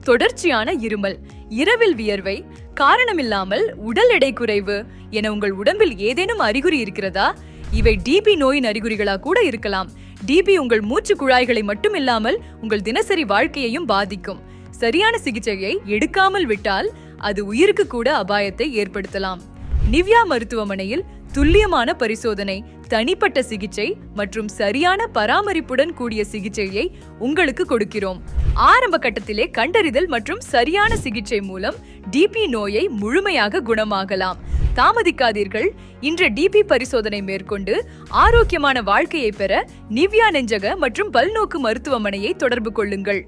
தொடர்ச்சியான இருமல், இரவில் வியர்வை, காரணமில்லாமல் உடல் எடை குறைவு என உங்கள் உடம்பில் ஏதேனும் அறிகுறி இருக்கிறதா? இவை டிபி நோயின் அறிகுறிகளா கூட இருக்கலாம். டிபி உங்கள் மூச்சு குழாய்களை மட்டும் இல்லாமல் உங்கள் தினசரி வாழ்க்கையையும் பாதிக்கும். சரியான சிகிச்சையை எடுக்காமல் விட்டால் அது உயிருக்கு கூட அபாயத்தை ஏற்படுத்தலாம். நிவ்யா மருத்துவமனையில் துல்லியமான பரிசோதனை, தனிப்பட்ட சிகிச்சை மற்றும் சரியான பராமரிப்புடன் கூடிய சிகிச்சையை உங்களுக்கு கொடுக்கிறோம். ஆரம்ப கட்டத்திலே கண்டறிதல் மற்றும் சரியான சிகிச்சை மூலம் டிபி நோயை முழுமையாக குணமாகலாம். தாமதிக்காதீர்கள். இன்று டிபி பரிசோதனை மேற்கொண்டு ஆரோக்கியமான வாழ்க்கையை பெற நிவ்யா நெஞ்சக மற்றும் பல்நோக்கு மருத்துவமனையை தொடர்பு கொள்ளுங்கள்.